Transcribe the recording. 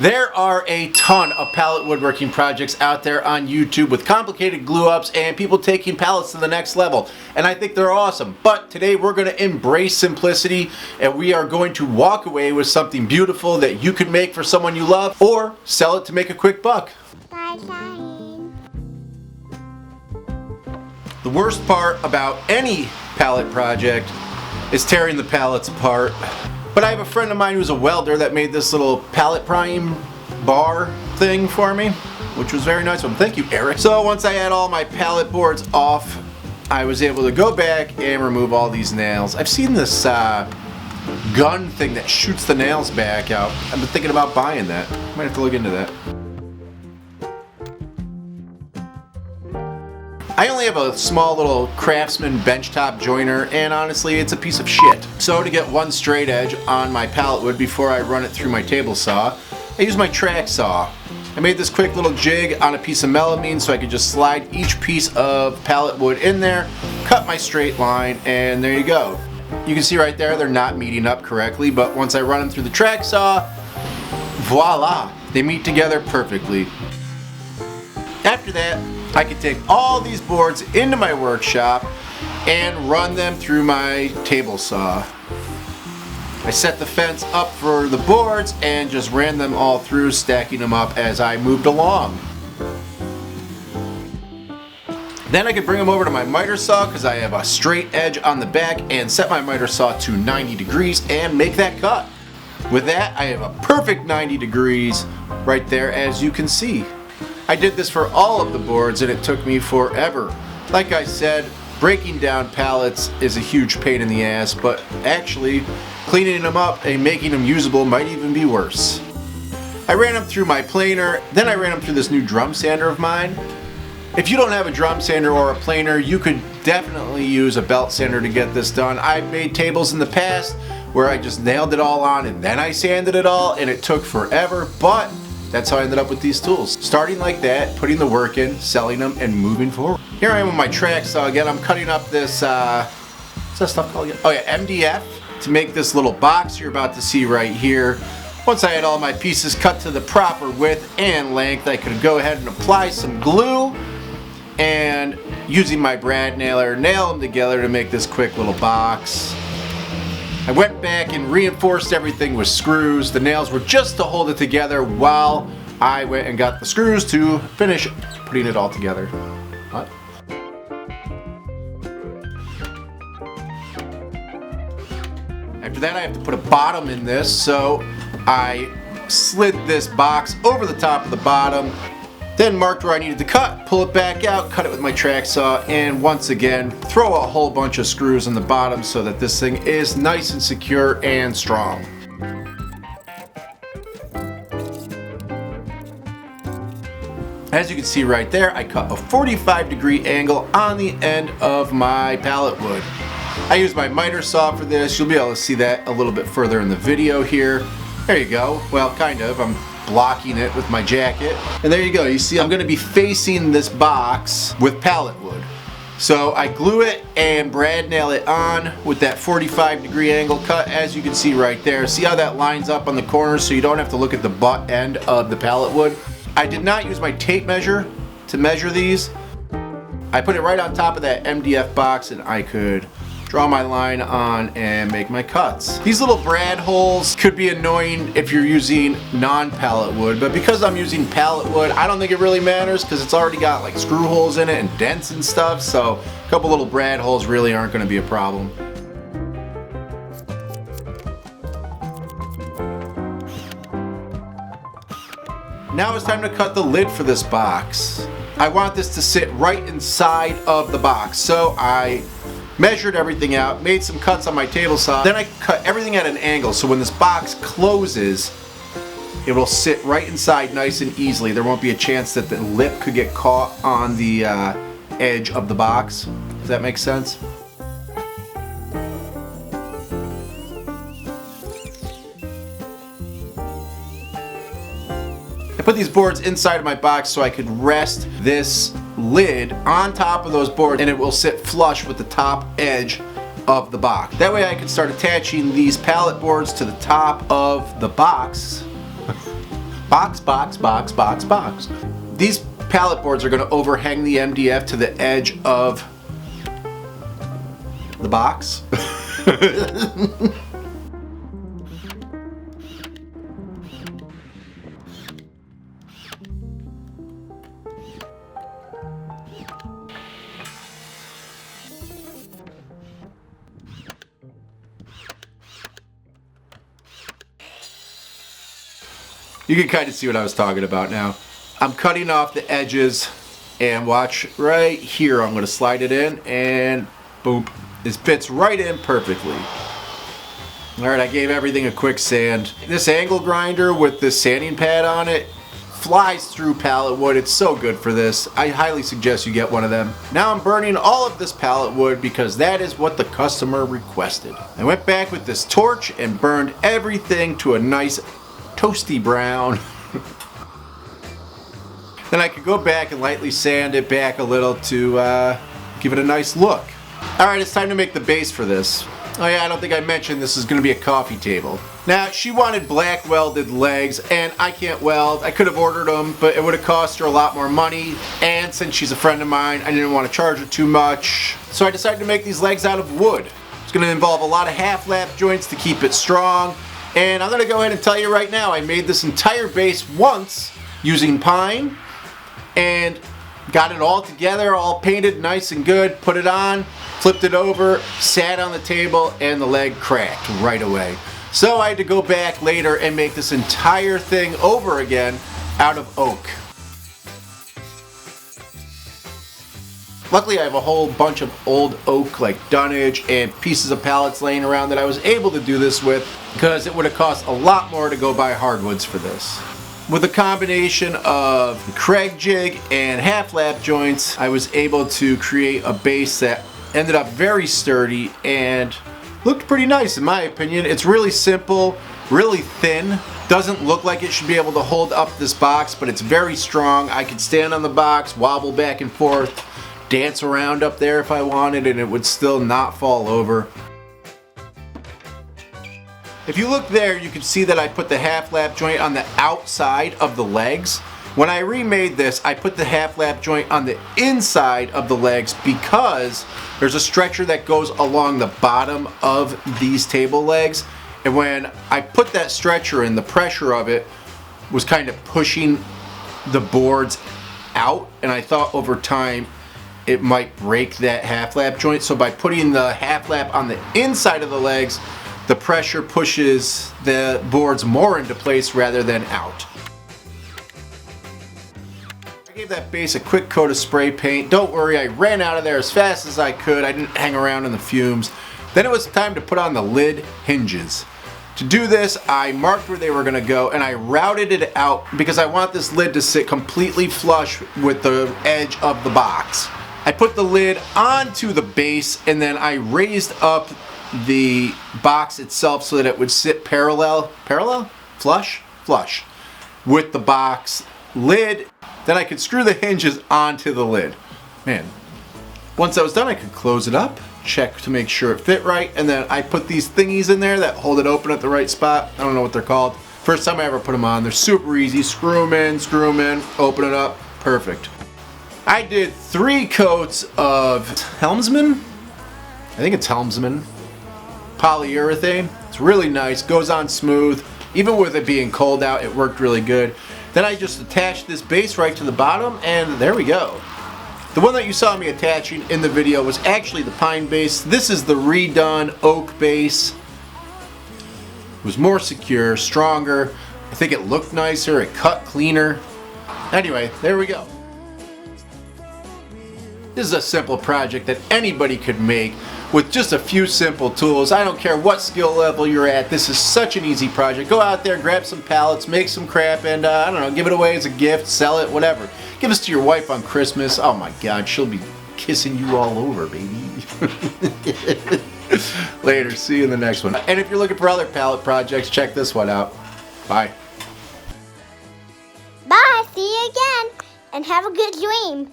There are a ton of pallet woodworking projects out there on YouTube with complicated glue-ups and people taking pallets to the next level, and I think they're awesome. But today we're going to embrace simplicity and we are going to walk away with something beautiful that you can make for someone you love or sell it to make a quick buck. The worst part about any pallet project is tearing the pallets apart. But I have a friend of mine who's a welder that made this little pallet prime bar thing for me, which was very nice of him. Thank you, Eric. So once I had all my pallet boards off, I was able to go back and remove all these nails. I've seen this gun thing that shoots the nails back out. I've been thinking about buying that. Might have to look into that. I only have a small little Craftsman benchtop joiner, and honestly it's a piece of shit. So to get one straight edge on my pallet wood before I run it through my table saw, I use my track saw. I made this quick little jig on a piece of melamine so I could just slide each piece of pallet wood in there, cut my straight line, and there you go. You can see right there they're not meeting up correctly, but once I run them through the track saw, voila, they meet together perfectly. After that, I can take all these boards into my workshop and run them through my table saw. I set the fence up for the boards and just ran them all through, stacking them up as I moved along. Then I could bring them over to my miter saw because I have a straight edge on the back, and set my miter saw to 90 degrees and make that cut. With that, I have a perfect 90 degrees right there, as you can see. I did this for all of the boards and it took me forever. Like I said, breaking down pallets is a huge pain in the ass, but actually cleaning them up and making them usable might even be worse. I ran them through my planer, then I ran them through this new drum sander of mine. If you don't have a drum sander or a planer, you could definitely use a belt sander to get this done. I've made tables in the past where I just nailed it all on and then I sanded it all and it took forever, but that's how I ended up with these tools. Starting like that, putting the work in, selling them, and moving forward. Here I am with my track saw again. I'm cutting up this, what's that stuff called again? Oh yeah, MDF, to make this little box you're about to see right here. Once I had all my pieces cut to the proper width and length, I could go ahead and apply some glue and using my brad nailer, nail them together to make this quick little box. I went back and reinforced everything with screws. The nails were just to hold it together while I went and got the screws to finish putting it all together. What? After that, I have to put a bottom in this, so I slid this box over the top of the bottom, then marked where I needed to cut, pull it back out, cut it with my track saw, and once again throw a whole bunch of screws in the bottom so that this thing is nice and secure and strong. As you can see right there, I cut a 45-degree angle on the end of my pallet wood. I use my miter saw for this. You'll be able to see that a little bit further in the video here. There you go. Well, kind of. I'm blocking it with my jacket. And there you go. You see, I'm going to be facing this box with pallet wood. So I glue it and brad nail it on with that 45-degree angle cut, as you can see right there. See how that lines up on the corners so you don't have to look at the butt end of the pallet wood? I did not use my tape measure to measure these. I put it right on top of that MDF box and I could draw my line on and make my cuts. These little brad holes could be annoying if you're using non-pallet wood, but because I'm using pallet wood, I don't think it really matters because it's already got like screw holes in it and dents and stuff, so a couple little brad holes really aren't going to be a problem. Now it's time to cut the lid for this box. I want this to sit right inside of the box, so I measured everything out, made some cuts on my table saw, then I cut everything at an angle so when this box closes, it will sit right inside nice and easily. There won't be a chance that the lip could get caught on the edge of the box. Does that make sense? I put these boards inside of my box so I could rest this lid on top of those boards and it will sit flush with the top edge of the box. That way I can start attaching these pallet boards to the top of the box Box, box, box, box, box. These pallet boards are going to overhang the MDF to the edge of the box. You can kind of see what I was talking about now. I'm cutting off the edges, and watch right here. I'm going to slide it in, and boom. It fits right in perfectly. Alright, I gave everything a quick sand. This angle grinder with this sanding pad on it flies through pallet wood. It's so good for this. I highly suggest you get one of them. Now I'm burning all of this pallet wood because that is what the customer requested. I went back with this torch and burned everything to a nice toasty brown. Then I could go back and lightly sand it back a little to give it a nice look. Alright, it's time to make the base for this. Oh yeah, I don't think I mentioned this is going to be a coffee table. Now, she wanted black welded legs, and I can't weld. I could have ordered them, but it would have cost her a lot more money. And since she's a friend of mine, I didn't want to charge her too much. So I decided to make these legs out of wood. It's going to involve a lot of half-lap joints to keep it strong. And I'm going to go ahead and tell you right now, I made this entire base once using pine and got it all together, all painted nice and good, put it on, flipped it over, sat on the table, and the leg cracked right away. So I had to go back later and make this entire thing over again out of oak. Luckily I have a whole bunch of old oak like dunnage and pieces of pallets laying around that I was able to do this with, because it would have cost a lot more to go buy hardwoods for this. With a combination of Craig jig and half lap joints, I was able to create a base that ended up very sturdy and looked pretty nice in my opinion. It's really simple, really thin. Doesn't look like it should be able to hold up this box, but it's very strong. I could stand on the box, wobble back and forth, dance around up there if I wanted, and it would still not fall over. If you look there, you can see that I put the half lap joint on the outside of the legs. When I remade this, I put the half lap joint on the inside of the legs because there's a stretcher that goes along the bottom of these table legs. And when I put that stretcher in, the pressure of it was kind of pushing the boards out. And I thought over time it might break that half lap joint. So by putting the half lap on the inside of the legs, the pressure pushes the boards more into place rather than out. I gave that base a quick coat of spray paint. Don't worry, I ran out of there as fast as I could. I didn't hang around in the fumes. Then it was time to put on the lid hinges. To do this, I marked where they were going to go and I routed it out because I want this lid to sit completely flush with the edge of the box. I put the lid onto the base and then I raised up the box itself so that it would sit flush with the box lid. Then I could screw the hinges onto the lid. Man, once that was done, I could close it up, check to make sure it fit right, and then I put these thingies in there that hold it open at the right spot. I don't know what they're called. First time I ever put them on. They're super easy. Screw them in, open it up, perfect. I did 3 coats of Helmsman. I think it's Helmsman polyurethane. It's really nice, goes on smooth. Even with it being cold out, it worked really good. Then I just attached this base right to the bottom, and there we go. The one that you saw me attaching in the video was actually the pine base. This is the redone oak base. It was more secure, stronger. I think it looked nicer, it cut cleaner. Anyway, there we go. This is a simple project that anybody could make with just a few simple tools. I don't care what skill level you're at. This is such an easy project. Go out there, grab some pallets, make some crap, and I don't know, give it away as a gift, sell it, whatever. Give this to your wife on Christmas. Oh my God, she'll be kissing you all over, baby. Later, see you in the next one. And if you're looking for other pallet projects, check this one out. Bye. Bye, see you again, and have a good dream.